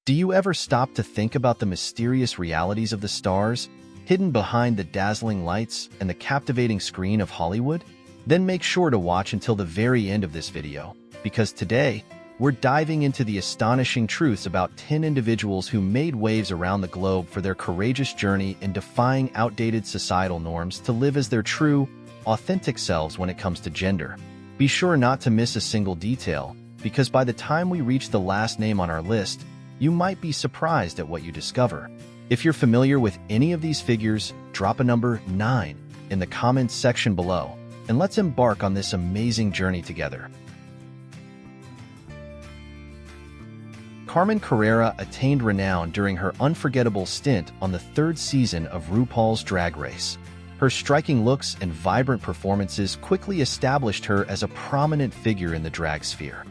Do you ever stop to think about the mysterious realities of the stars, hidden behind the dazzling lights and the captivating screen of Hollywood? Then make sure to watch until the very end of this video, because today, we're diving into the astonishing truths about 10 individuals who made waves around the globe for their courageous journey in defying outdated societal norms to live as their true, authentic selves when it comes to gender. Be sure not to miss a single detail, because by the time we reach the last name on our list, you might be surprised at what you discover. If you're familiar with any of these figures, drop a number 9 in the comments section below, and let's embark on this amazing journey together. Carmen Carrera attained renown during her unforgettable stint on the 3rd season of RuPaul's Drag Race. Her striking looks and vibrant performances quickly established her as a prominent figure in the drag sphere.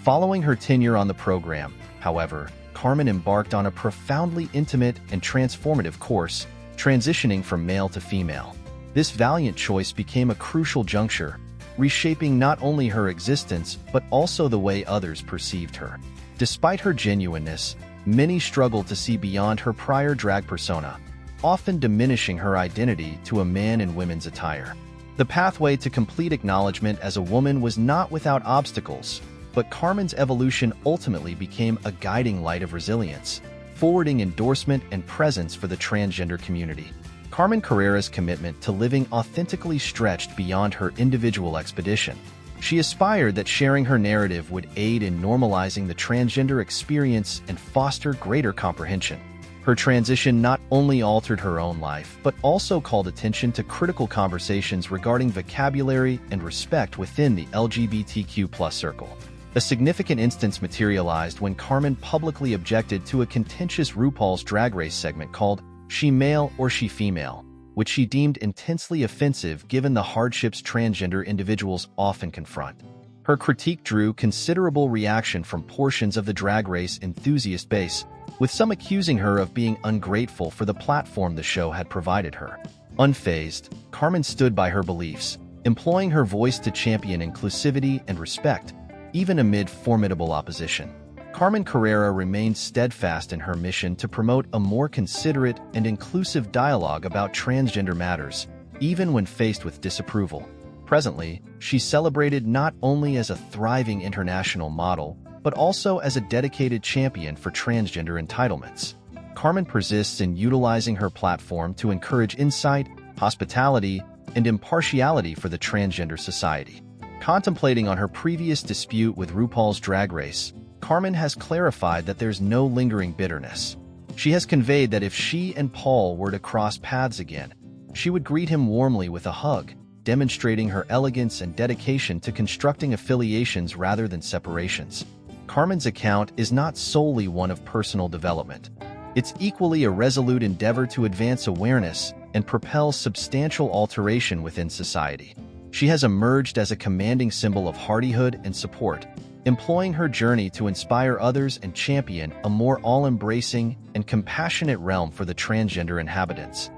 Following her tenure on the program, however, Carmen embarked on a profoundly intimate and transformative course, transitioning from male to female. This valiant choice became a crucial juncture, reshaping not only her existence but also the way others perceived her. Despite her genuineness, many struggled to see beyond her prior drag persona, often diminishing her identity to a man in women's attire. The pathway to complete acknowledgement as a woman was not without obstacles, but Carmen's evolution ultimately became a guiding light of resilience, forwarding endorsement and presence for the transgender community. Carmen Carrera's commitment to living authentically stretched beyond her individual expedition. She aspired that sharing her narrative would aid in normalizing the transgender experience and foster greater comprehension. Her transition not only altered her own life, but also called attention to critical conversations regarding vocabulary and respect within the LGBTQ+ circle. A significant instance materialized when Carmen publicly objected to a contentious RuPaul's Drag Race segment called She Male or She Female, which she deemed intensely offensive given the hardships transgender individuals often confront. Her critique drew considerable reaction from portions of the Drag Race enthusiast base, with some accusing her of being ungrateful for the platform the show had provided her. Unfazed, Carmen stood by her beliefs, employing her voice to champion inclusivity and respect, even amid formidable opposition. Carmen Carrera remained steadfast in her mission to promote a more considerate and inclusive dialogue about transgender matters, even when faced with disapproval. Presently, she's celebrated not only as a thriving international model, but also as a dedicated champion for transgender entitlements. Carmen persists in utilizing her platform to encourage insight, hospitality, and impartiality for the transgender society. Contemplating on her previous dispute with RuPaul's Drag Race, Carmen has clarified that there's no lingering bitterness. She has conveyed that if she and Paul were to cross paths again, she would greet him warmly with a hug, demonstrating her elegance and dedication to constructing affiliations rather than separations. Carmen's account is not solely one of personal development. It's equally a resolute endeavor to advance awareness and propel substantial alteration within society. She has emerged as a commanding symbol of hardihood and support, employing her journey to inspire others and champion a more all-embracing and compassionate realm for the transgender inhabitants.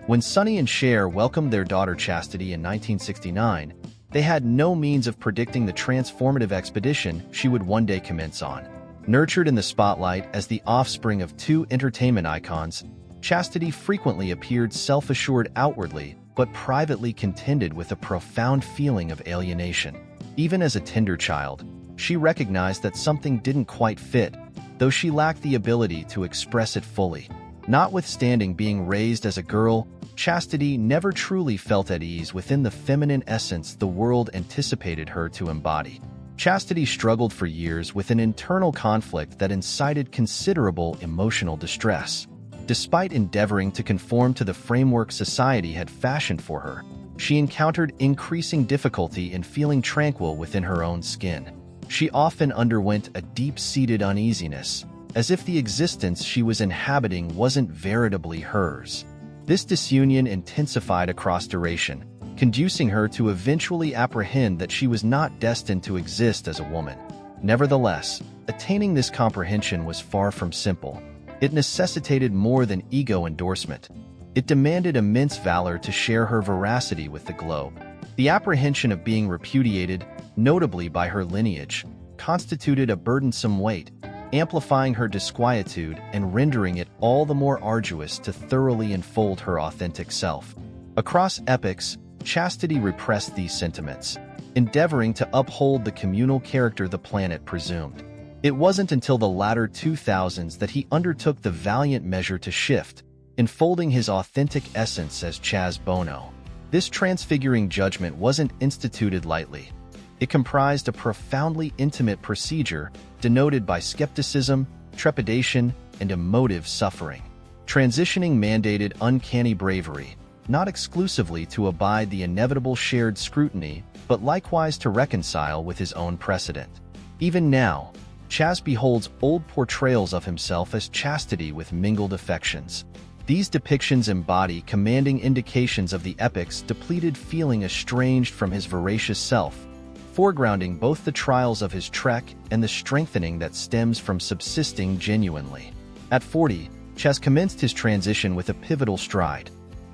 When Sonny and Cher welcomed their daughter Chastity in 1969, they had no means of predicting the transformative expedition she would one day commence on. Nurtured in the spotlight as the offspring of 2 entertainment icons, Chastity frequently appeared self-assured outwardly, but privately contended with a profound feeling of alienation. Even as a tender child, she recognized that something didn't quite fit, though she lacked the ability to express it fully. Notwithstanding being raised as a girl, Chastity never truly felt at ease within the feminine essence the world anticipated her to embody. Chastity struggled for years with an internal conflict that incited considerable emotional distress. Despite endeavoring to conform to the framework society had fashioned for her, she encountered increasing difficulty in feeling tranquil within her own skin. She often underwent a deep-seated uneasiness, as if the existence she was inhabiting wasn't veritably hers. This disunion intensified across duration, conducing her to eventually apprehend that she was not destined to exist as a woman. Nevertheless, attaining this comprehension was far from simple. It necessitated more than ego endorsement. It demanded immense valor to share her veracity with the globe. The apprehension of being repudiated, notably by her lineage, constituted a burdensome weight, amplifying her disquietude and rendering it all the more arduous to thoroughly unfold her authentic self. Across epochs, Chastity repressed these sentiments, endeavoring to uphold the communal character the planet presumed. It wasn't until the latter 2000s that he undertook the valiant measure to shift, enfolding his authentic essence as Chaz Bono. This transfiguring judgment wasn't instituted lightly. It comprised a profoundly intimate procedure denoted by skepticism, trepidation, and emotive suffering. Transitioning mandated uncanny bravery, not exclusively to abide the inevitable shared scrutiny, but likewise to reconcile with his own precedent. Even now, Chaz beholds old portrayals of himself as Chastity with mingled affections. These depictions embody commanding indications of the epoc's depleted feeling estranged from his voracious self, foregrounding both the trials of his trek and the strengthening that stems from subsisting genuinely. At 40, Chaz commenced his transition with a pivotal stride,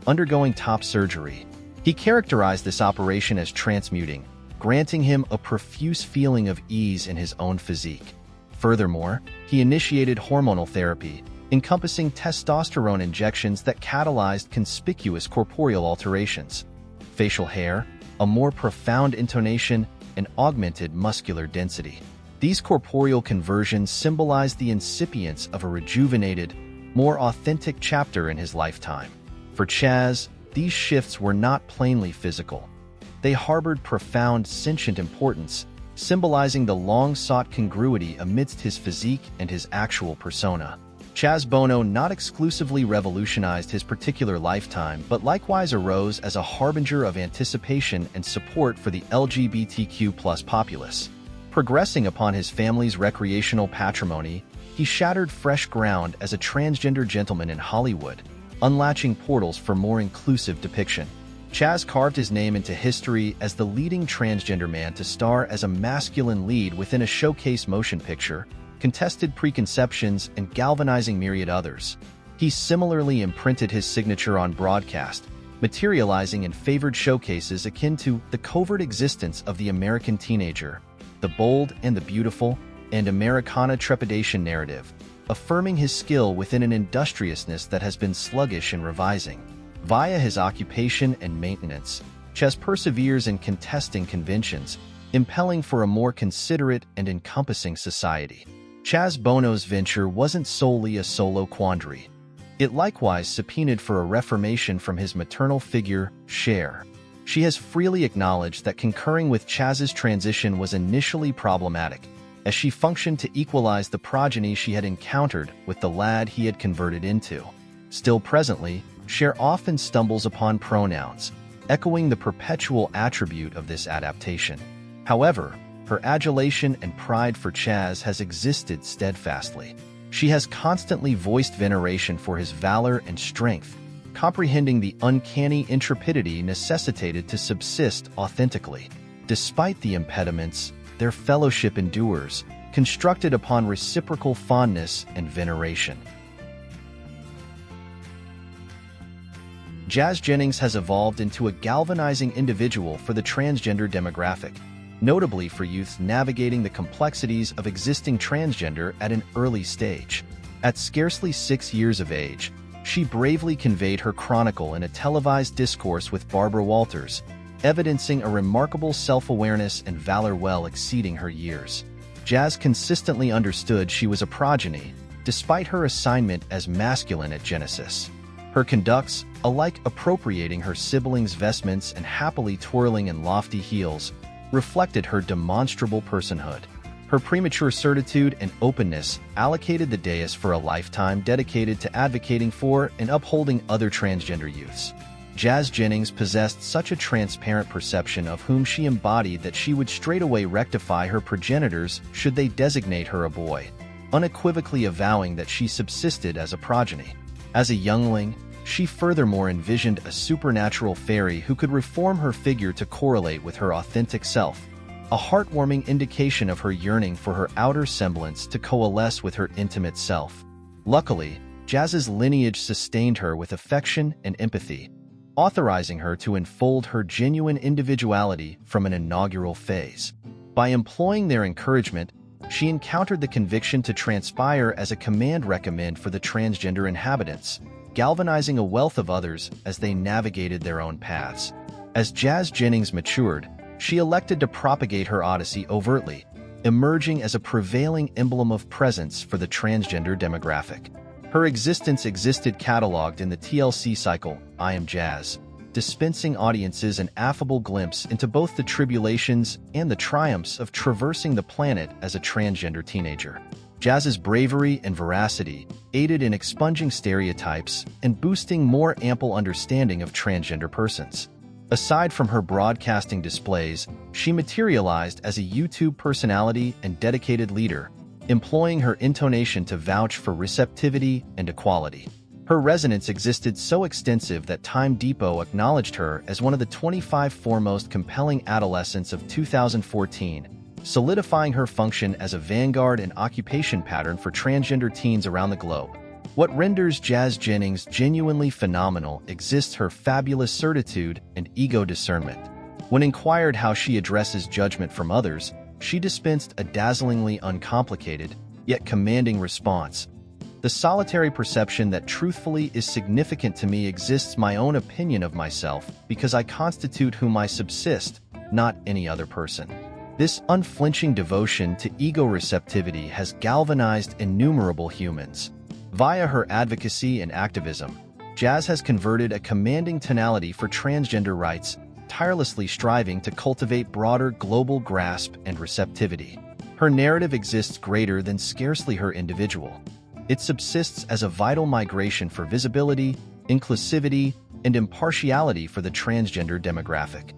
undergoing top surgery. He characterized this operation as transmuting, granting him a profuse feeling of ease in his own physique. Furthermore, he initiated hormonal therapy, encompassing testosterone injections that catalyzed conspicuous corporeal alterations: facial hair, a more profound intonation, and augmented muscular density. These corporeal conversions symbolize the incipience of a rejuvenated, more authentic chapter in his lifetime. For Chaz, these shifts were not plainly physical. They harbored profound sentient importance, symbolizing the long-sought congruity amidst his physique and his actual persona. Chaz Bono not exclusively revolutionized his particular lifetime, but likewise arose as a harbinger of anticipation and support for the LGBTQ+ populace. Progressing upon his family's recreational patrimony, he shattered fresh ground as a transgender gentleman in Hollywood, unlatching portals for more inclusive depiction. Chaz carved his name into history as the leading transgender man to star as a masculine lead within a showcase motion picture, contested preconceptions, and galvanizing myriad others. He similarly imprinted his signature on broadcast, materializing in favored showcases akin to The Covert Existence of the American Teenager, The Bold and the Beautiful, and Americana Trepidation narrative, affirming his skill within an industriousness that has been sluggish in revising. Via his occupation and maintenance, Chaz perseveres in contesting conventions, impelling for a more considerate and encompassing society. Chaz Bono's venture wasn't solely a solo quandary. It likewise subpoenaed for a reformation from his maternal figure, Cher. She has freely acknowledged that concurring with Chaz's transition was initially problematic, as she functioned to equalize the progeny she had encountered with the lad he had converted into. Still presently, Cher often stumbles upon pronouns, echoing the perpetual attribute of this adaptation. However, her adulation and pride for Chaz has existed steadfastly. She has constantly voiced veneration for his valor and strength, comprehending the uncanny intrepidity necessitated to subsist authentically. Despite the impediments, their fellowship endures, constructed upon reciprocal fondness and veneration. Jazz Jennings has evolved into a galvanizing individual for the transgender demographic, notably for youths navigating the complexities of existing transgender at an early stage. At scarcely 6 years of age, she bravely conveyed her chronicle in a televised discourse with Barbara Walters, evidencing a remarkable self-awareness and valor well exceeding her years. Jazz consistently understood she was a progeny, despite her assignment as masculine at Genesis. Her conducts, alike appropriating her siblings' vestments and happily twirling in lofty heels, reflected her demonstrable personhood. Her premature certitude and openness allocated the dais for a lifetime dedicated to advocating for and upholding other transgender youths. Jazz Jennings possessed such a transparent perception of whom she embodied that she would straightaway rectify her progenitors should they designate her a boy, unequivocally avowing that she subsisted as a progeny. As a youngling, she furthermore envisioned a supernatural fairy who could reform her figure to correlate with her authentic self, a heartwarming indication of her yearning for her outer semblance to coalesce with her intimate self. Luckily, Jazz's lineage sustained her with affection and empathy, authorizing her to unfold her genuine individuality from an inaugural phase. By employing their encouragement, she encountered the conviction to transpire as a command recommend for the transgender inhabitants, galvanizing a wealth of others as they navigated their own paths. As Jazz Jennings matured, she elected to propagate her odyssey overtly, emerging as a prevailing emblem of presence for the transgender demographic. Her existence existed cataloged in the TLC cycle, I Am Jazz, dispensing audiences an affable glimpse into both the tribulations and the triumphs of traversing the planet as a transgender teenager. Jazz's bravery and veracity aided in expunging stereotypes and boosting more ample understanding of transgender persons. Aside from her broadcasting displays, she materialized as a YouTube personality and dedicated leader, employing her intonation to vouch for receptivity and equality. Her resonance existed so extensive that Time Depot acknowledged her as one of the 25 foremost compelling adolescents of 2014, solidifying her function as a vanguard and occupation pattern for transgender teens around the globe. What renders Jazz Jennings genuinely phenomenal exists her fabulous certitude and ego discernment. When inquired how she addresses judgment from others, she dispensed a dazzlingly uncomplicated, yet commanding response. The solitary perception that truthfully is significant to me exists my own opinion of myself because I constitute whom I subsist, not any other person. This unflinching devotion to ego receptivity has galvanized innumerable humans. Via her advocacy and activism, Jazz has converted a commanding tonality for transgender rights, tirelessly striving to cultivate broader global grasp and receptivity. Her narrative exists greater than scarcely her individual. It subsists as a vital migration for visibility, inclusivity, and impartiality for the transgender demographic.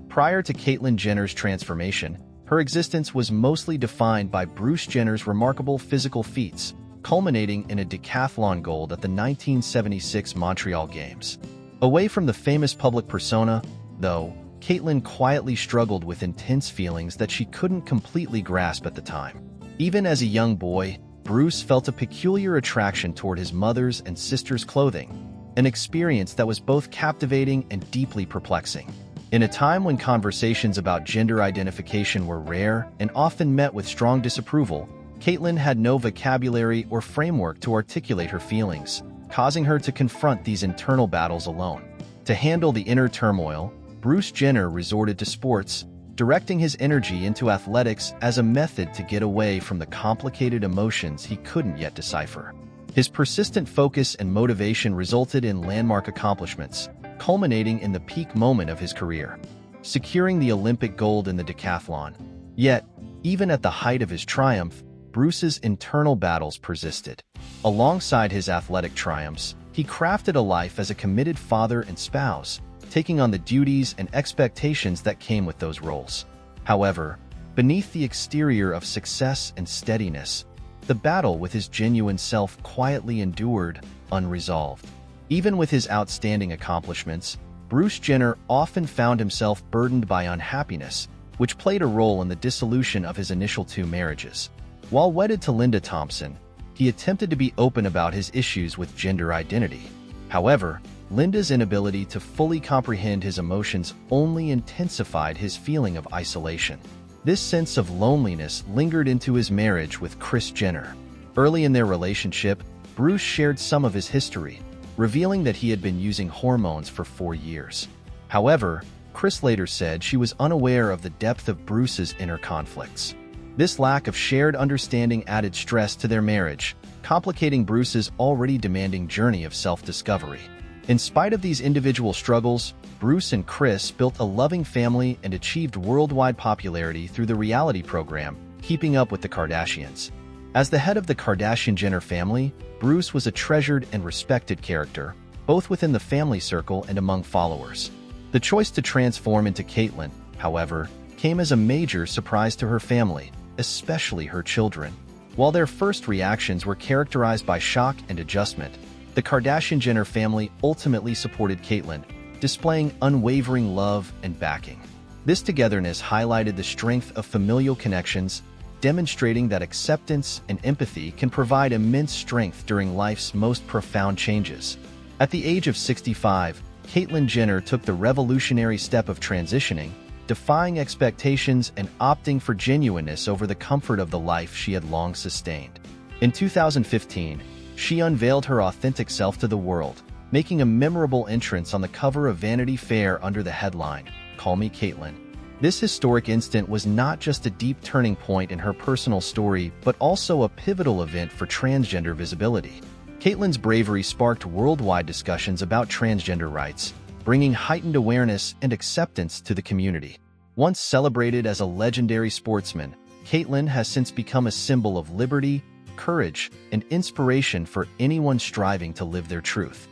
Prior to Caitlyn Jenner's transformation, her existence was mostly defined by Bruce Jenner's remarkable physical feats, culminating in a decathlon gold at the 1976 Montreal Games. Away from the famous public persona, though, Caitlyn quietly struggled with intense feelings that she couldn't completely grasp at the time. Even as a young boy, Bruce felt a peculiar attraction toward his mother's and sister's clothing, an experience that was both captivating and deeply perplexing. In a time when conversations about gender identification were rare and often met with strong disapproval, Caitlyn had no vocabulary or framework to articulate her feelings, causing her to confront these internal battles alone. To handle the inner turmoil, Bruce Jenner resorted to sports, directing his energy into athletics as a method to get away from the complicated emotions he couldn't yet decipher. His persistent focus and motivation resulted in landmark accomplishments, culminating in the peak moment of his career, securing the Olympic gold in the decathlon. Yet, even at the height of his triumph, Bruce's internal battles persisted. Alongside his athletic triumphs, he crafted a life as a committed father and spouse, taking on the duties and expectations that came with those roles. However, beneath the exterior of success and steadiness, the battle with his genuine self quietly endured, unresolved. Even with his outstanding accomplishments, Bruce Jenner often found himself burdened by unhappiness, which played a role in the dissolution of his initial 2 marriages. While wedded to Linda Thompson, he attempted to be open about his issues with gender identity. However, Linda's inability to fully comprehend his emotions only intensified his feeling of isolation. This sense of loneliness lingered into his marriage with Kris Jenner. Early in their relationship, Bruce shared some of his history, revealing that he had been using hormones for 4 years. However, Kris later said she was unaware of the depth of Bruce's inner conflicts. This lack of shared understanding added stress to their marriage, complicating Bruce's already demanding journey of self-discovery. In spite of these individual struggles, Bruce and Kris built a loving family and achieved worldwide popularity through the reality program, Keeping Up with the Kardashians. As the head of the Kardashian-Jenner family, Bruce was a treasured and respected character, both within the family circle and among followers. The choice to transform into Caitlyn, however, came as a major surprise to her family, especially her children. While their first reactions were characterized by shock and adjustment, the Kardashian-Jenner family ultimately supported Caitlyn, displaying unwavering love and backing. This togetherness highlighted the strength of familial connections, demonstrating that acceptance and empathy can provide immense strength during life's most profound changes. At the age of 65, Caitlyn Jenner took the revolutionary step of transitioning, defying expectations and opting for genuineness over the comfort of the life she had long sustained. In 2015, she unveiled her authentic self to the world, making a memorable entrance on the cover of Vanity Fair under the headline, "Call Me Caitlyn." This historic instant was not just a deep turning point in her personal story, but also a pivotal event for transgender visibility. Caitlyn's bravery sparked worldwide discussions about transgender rights, bringing heightened awareness and acceptance to the community. Once celebrated as a legendary sportsman, Caitlyn has since become a symbol of liberty, courage, and inspiration for anyone striving to live their truth.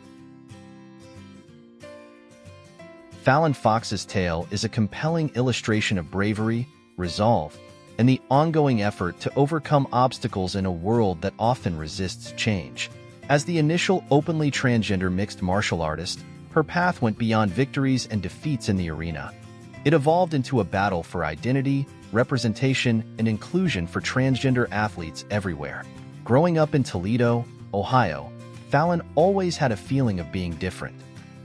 Fallon Fox's tale is a compelling illustration of bravery, resolve, and the ongoing effort to overcome obstacles in a world that often resists change. As the initial openly transgender mixed martial artist, her path went beyond victories and defeats in the arena. It evolved into a battle for identity, representation, and inclusion for transgender athletes everywhere. Growing up in Toledo, Ohio, Fallon always had a feeling of being different.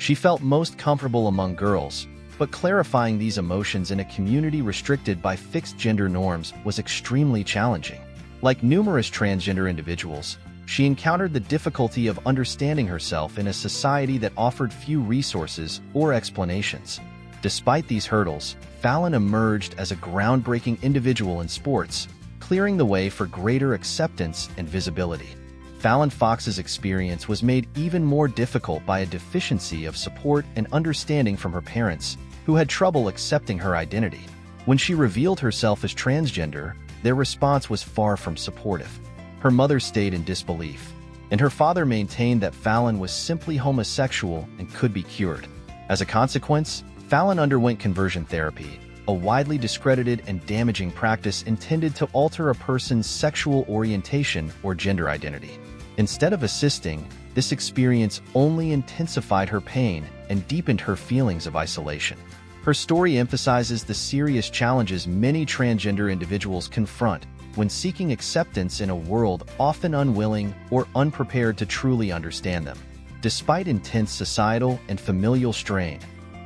She felt most comfortable among girls, but clarifying these emotions in a community restricted by fixed gender norms was extremely challenging. Like numerous transgender individuals, she encountered the difficulty of understanding herself in a society that offered few resources or explanations. Despite these hurdles, Fallon emerged as a groundbreaking individual in sports, clearing the way for greater acceptance and visibility. Fallon Fox's experience was made even more difficult by a deficiency of support and understanding from her parents, who had trouble accepting her identity. When she revealed herself as transgender, their response was far from supportive. Her mother stayed in disbelief, and her father maintained that Fallon was simply homosexual and could be cured. As a consequence, Fallon underwent conversion therapy, a widely discredited and damaging practice intended to alter a person's sexual orientation or gender identity. Instead of assisting, this experience only intensified her pain and deepened her feelings of isolation. Her story emphasizes the serious challenges many transgender individuals confront when seeking acceptance in a world often unwilling or unprepared to truly understand them. Despite intense societal and familial strain,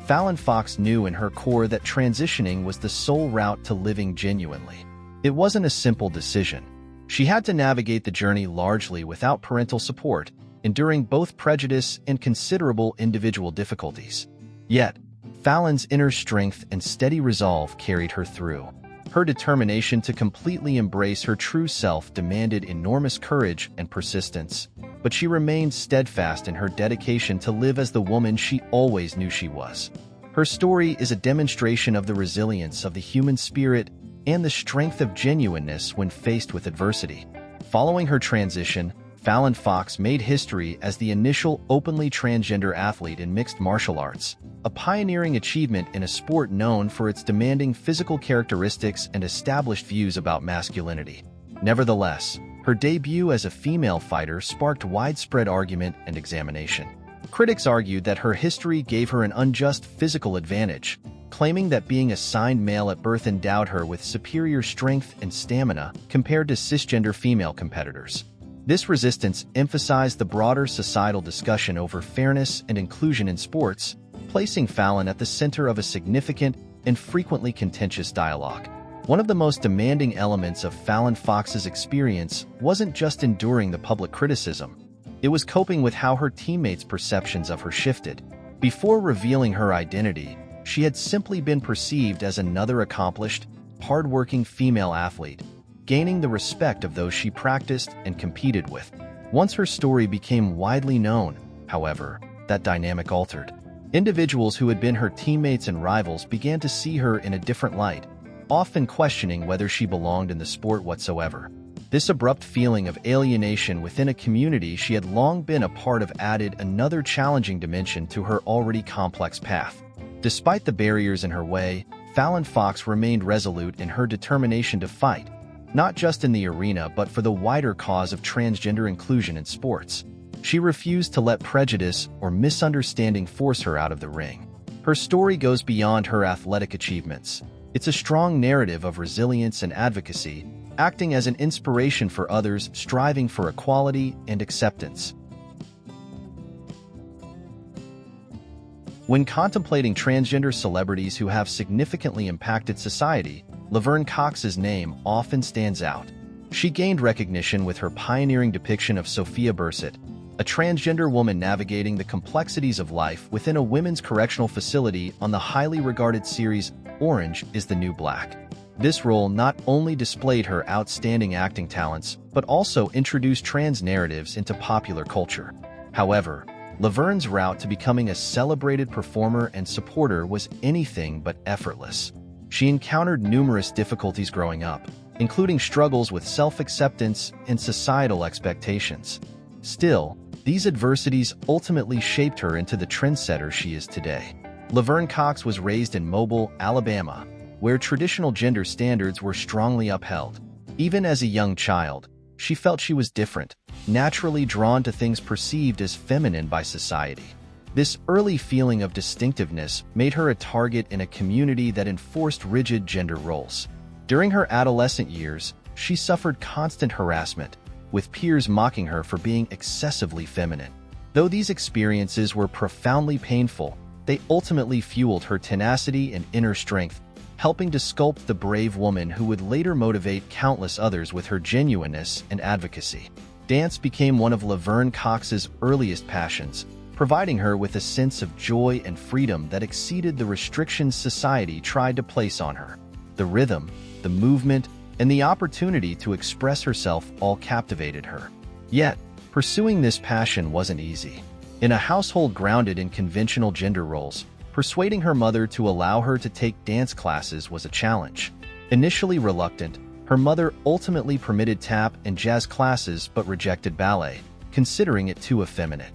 Fallon Fox knew in her core that transitioning was the sole route to living genuinely. It wasn't a simple decision. She had to navigate the journey largely without parental support, enduring both prejudice and considerable individual difficulties. Yet, Fallon's inner strength and steady resolve carried her through. Her determination to completely embrace her true self demanded enormous courage and persistence, but she remained steadfast in her dedication to live as the woman she always knew she was. Her story is a demonstration of the resilience of the human spirit and the strength of genuineness when faced with adversity. Following her transition, Fallon Fox made history as the initial openly transgender athlete in mixed martial arts, a pioneering achievement in a sport known for its demanding physical characteristics and established views about masculinity. Nevertheless, her debut as a female fighter sparked widespread argument and examination. Critics argued that her history gave her an unjust physical advantage, claiming that being assigned male at birth endowed her with superior strength and stamina compared to cisgender female competitors. This resistance emphasized the broader societal discussion over fairness and inclusion in sports, placing Fallon at the center of a significant and frequently contentious dialogue. One of the most demanding elements of Fallon Fox's experience wasn't just enduring the public criticism. It was coping with how her teammates' perceptions of her shifted. Before revealing her identity, she had simply been perceived as another accomplished, hardworking female athlete, gaining the respect of those she practiced and competed with. Once her story became widely known, however, that dynamic altered. Individuals who had been her teammates and rivals began to see her in a different light, often questioning whether she belonged in the sport whatsoever. This abrupt feeling of alienation within a community she had long been a part of added another challenging dimension to her already complex path. Despite the barriers in her way, Fallon Fox remained resolute in her determination to fight, not just in the arena but for the wider cause of transgender inclusion in sports. She refused to let prejudice or misunderstanding force her out of the ring. Her story goes beyond her athletic achievements. It's a strong narrative of resilience and advocacy, acting as an inspiration for others striving for equality and acceptance. When contemplating transgender celebrities who have significantly impacted society, Laverne Cox's name often stands out. She gained recognition with her pioneering depiction of Sophia Bursett, a transgender woman navigating the complexities of life within a women's correctional facility on the highly regarded series Orange is the New Black. This role not only displayed her outstanding acting talents, but also introduced trans narratives into popular culture. However, Laverne's route to becoming a celebrated performer and supporter was anything but effortless. She encountered numerous difficulties growing up, including struggles with self-acceptance and societal expectations. Still, these adversities ultimately shaped her into the trendsetter she is today. Laverne Cox was raised in Mobile, Alabama, where traditional gender standards were strongly upheld. Even as a young child, she felt she was different, naturally drawn to things perceived as feminine by society. This early feeling of distinctiveness made her a target in a community that enforced rigid gender roles. During her adolescent years, she suffered constant harassment, with peers mocking her for being excessively feminine. Though these experiences were profoundly painful, they ultimately fueled her tenacity and inner strength, helping to sculpt the brave woman who would later motivate countless others with her genuineness and advocacy. Dance became one of Laverne Cox's earliest passions, providing her with a sense of joy and freedom that exceeded the restrictions society tried to place on her. The rhythm, the movement, and the opportunity to express herself all captivated her. Yet, pursuing this passion wasn't easy. In a household grounded in conventional gender roles, persuading her mother to allow her to take dance classes was a challenge. Initially reluctant, her mother ultimately permitted tap and jazz classes but rejected ballet, considering it too effeminate.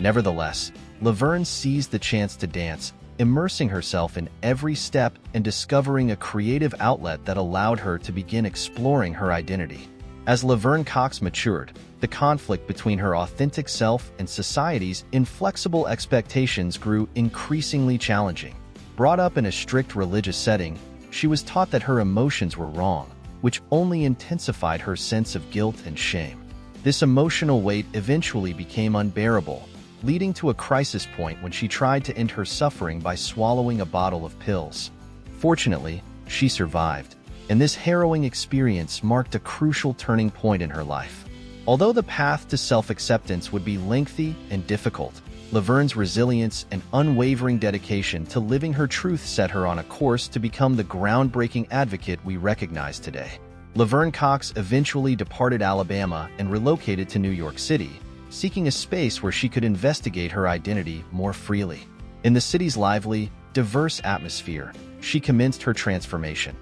Nevertheless, Laverne seized the chance to dance, immersing herself in every step and discovering a creative outlet that allowed her to begin exploring her identity. As Laverne Cox matured, the conflict between her authentic self and society's inflexible expectations grew increasingly challenging. Brought up in a strict religious setting, she was taught that her emotions were wrong, which only intensified her sense of guilt and shame. This emotional weight eventually became unbearable, leading to a crisis point when she tried to end her suffering by swallowing a bottle of pills. Fortunately, she survived, and this harrowing experience marked a crucial turning point in her life. Although the path to self-acceptance would be lengthy and difficult, Laverne's resilience and unwavering dedication to living her truth set her on a course to become the groundbreaking advocate we recognize today. Laverne Cox eventually departed Alabama and relocated to New York City, seeking a space where she could investigate her identity more freely. In the city's lively, diverse atmosphere, she commenced her transformation,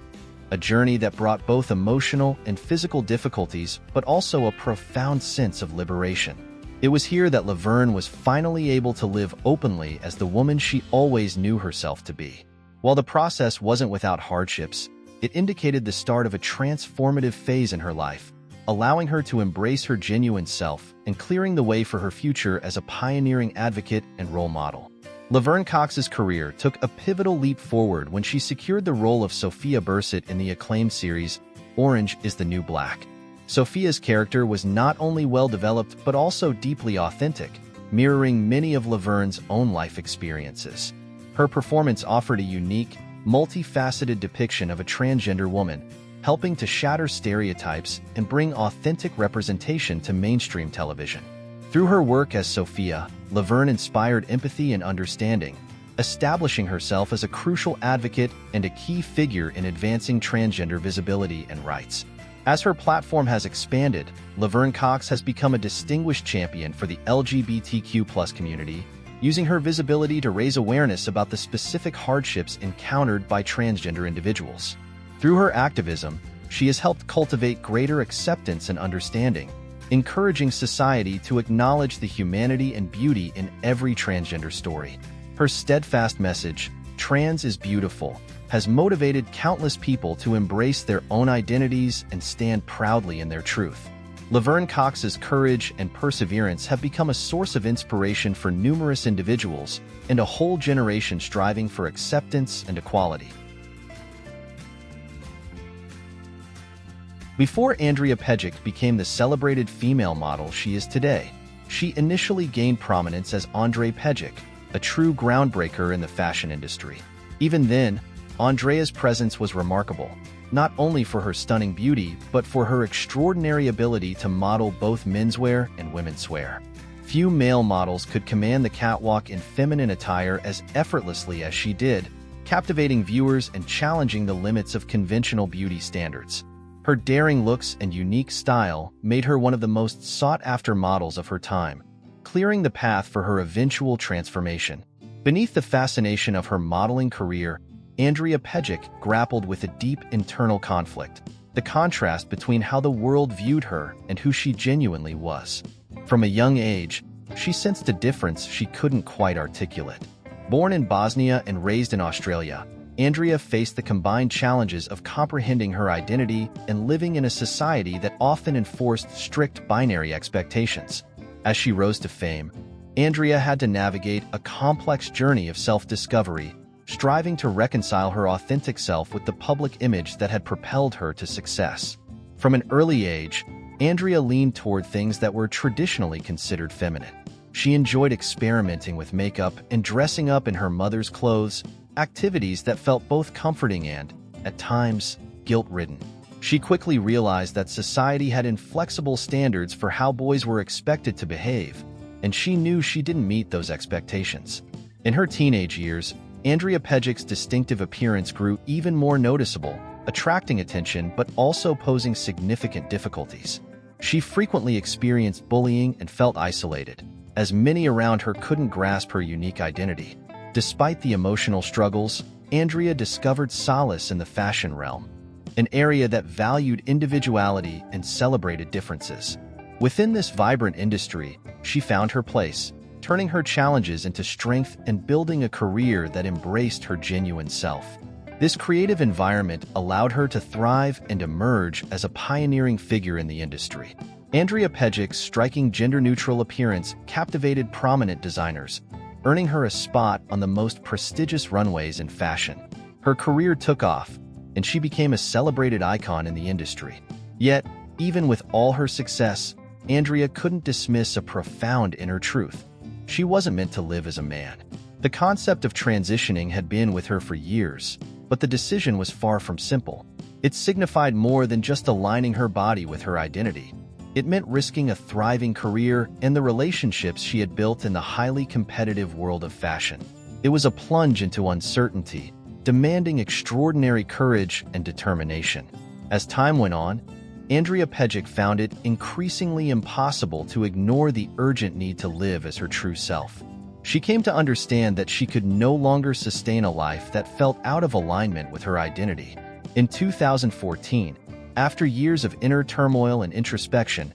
a journey that brought both emotional and physical difficulties, but also a profound sense of liberation. It was here that Laverne was finally able to live openly as the woman she always knew herself to be. While the process wasn't without hardships, it indicated the start of a transformative phase in her life, allowing her to embrace her genuine self and clearing the way for her future as a pioneering advocate and role model. Laverne Cox's career took a pivotal leap forward when she secured the role of Sophia Bursett in the acclaimed series Orange is the New Black. Sophia's character was not only well-developed but also deeply authentic, mirroring many of Laverne's own life experiences. Her performance offered a unique, multifaceted depiction of a transgender woman, helping to shatter stereotypes and bring authentic representation to mainstream television. Through her work as Sophia, Laverne inspired empathy and understanding, establishing herself as a crucial advocate and a key figure in advancing transgender visibility and rights. As her platform has expanded, Laverne Cox has become a distinguished champion for the LGBTQ+ community, using her visibility to raise awareness about the specific hardships encountered by transgender individuals. Through her activism, she has helped cultivate greater acceptance and understanding, encouraging society to acknowledge the humanity and beauty in every transgender story. Her steadfast message, "Trans is beautiful," has motivated countless people to embrace their own identities and stand proudly in their truth. Laverne Cox's courage and perseverance have become a source of inspiration for numerous individuals and a whole generation striving for acceptance and equality. Before Andrea Pejic became the celebrated female model she is today, she initially gained prominence as Andre Pejic, a true groundbreaker in the fashion industry. Even then, Andrea's presence was remarkable, not only for her stunning beauty, but for her extraordinary ability to model both menswear and womenswear. Few male models could command the catwalk in feminine attire as effortlessly as she did, captivating viewers and challenging the limits of conventional beauty standards. Her daring looks and unique style made her one of the most sought-after models of her time, clearing the path for her eventual transformation. Beneath the fascination of her modeling career, Andrea Pejic grappled with a deep internal conflict, the contrast between how the world viewed her and who she genuinely was. From a young age, she sensed a difference she couldn't quite articulate. Born in Bosnia and raised in Australia, Andrea faced the combined challenges of comprehending her identity and living in a society that often enforced strict binary expectations. As she rose to fame, Andrea had to navigate a complex journey of self-discovery, striving to reconcile her authentic self with the public image that had propelled her to success. From an early age, Andrea leaned toward things that were traditionally considered feminine. She enjoyed experimenting with makeup and dressing up in her mother's clothes, activities that felt both comforting and, at times, guilt-ridden. She quickly realized that society had inflexible standards for how boys were expected to behave, and she knew she didn't meet those expectations. In her teenage years, Andrea Pejic's distinctive appearance grew even more noticeable, attracting attention but also posing significant difficulties. She frequently experienced bullying and felt isolated, as many around her couldn't grasp her unique identity. Despite the emotional struggles, Andrea discovered solace in the fashion realm, an area that valued individuality and celebrated differences. Within this vibrant industry, she found her place, turning her challenges into strength and building a career that embraced her genuine self. This creative environment allowed her to thrive and emerge as a pioneering figure in the industry. Andrea Pejic's striking gender-neutral appearance captivated prominent designers, earning her a spot on the most prestigious runways in fashion. Her career took off, and she became a celebrated icon in the industry. Yet, even with all her success, Andrea couldn't dismiss a profound inner truth. She wasn't meant to live as a man. The concept of transitioning had been with her for years, but the decision was far from simple. It signified more than just aligning her body with her identity. It meant risking a thriving career and the relationships she had built in the highly competitive world of fashion. It was a plunge into uncertainty, demanding extraordinary courage and determination. As time went on, Andrea Pejic found it increasingly impossible to ignore the urgent need to live as her true self. She came to understand that she could no longer sustain a life that felt out of alignment with her identity. In 2014, after years of inner turmoil and introspection,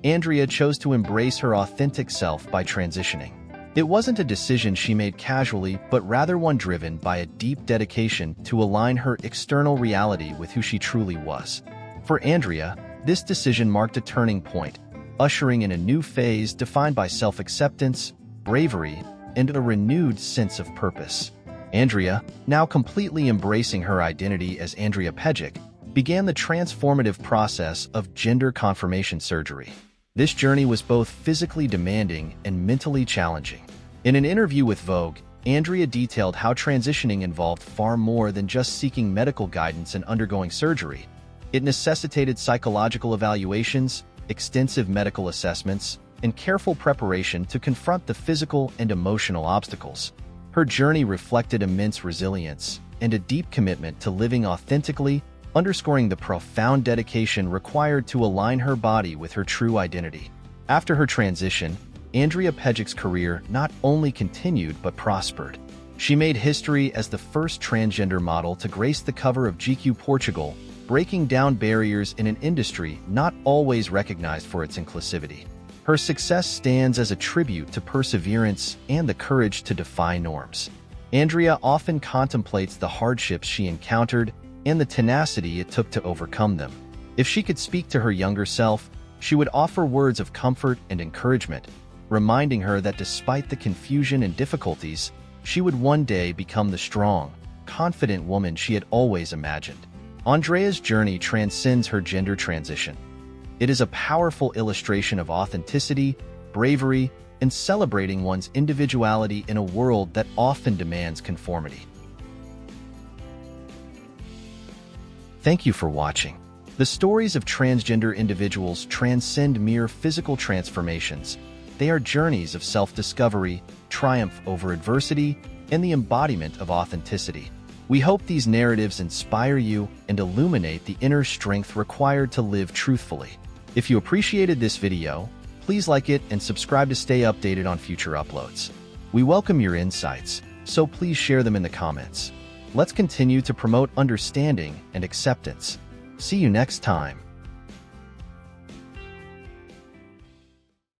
Andrea chose to embrace her authentic self by transitioning. It wasn't a decision she made casually, but rather one driven by a deep dedication to align her external reality with who she truly was. For Andrea, this decision marked a turning point, ushering in a new phase defined by self-acceptance, bravery, and a renewed sense of purpose. Andrea, now completely embracing her identity as Andrea Pejic, began the transformative process of gender confirmation surgery. This journey was both physically demanding and mentally challenging. In an interview with Vogue, Andrea detailed how transitioning involved far more than just seeking medical guidance and undergoing surgery. It necessitated psychological evaluations, extensive medical assessments, and careful preparation to confront the physical and emotional obstacles. Her journey reflected immense resilience and a deep commitment to living authentically, underscoring the profound dedication required to align her body with her true identity. After her transition, Andrea Pejic's career not only continued but prospered. She made history as the first transgender model to grace the cover of GQ Portugal, breaking down barriers in an industry not always recognized for its inclusivity. Her success stands as a tribute to perseverance and the courage to defy norms. Andrea often contemplates the hardships she encountered and the tenacity it took to overcome them. If she could speak to her younger self, she would offer words of comfort and encouragement, reminding her that despite the confusion and difficulties, she would one day become the strong, confident woman she had always imagined. Andrea's journey transcends her gender transition. It is a powerful illustration of authenticity, bravery, and celebrating one's individuality in a world that often demands conformity. Thank you for watching. The stories of transgender individuals transcend mere physical transformations. They are journeys of self-discovery, triumph over adversity, and the embodiment of authenticity. We hope these narratives inspire you and illuminate the inner strength required to live truthfully. If you appreciated this video, please like it and subscribe to stay updated on future uploads. We welcome your insights, so please share them in the comments. Let's continue to promote understanding and acceptance. See you next time.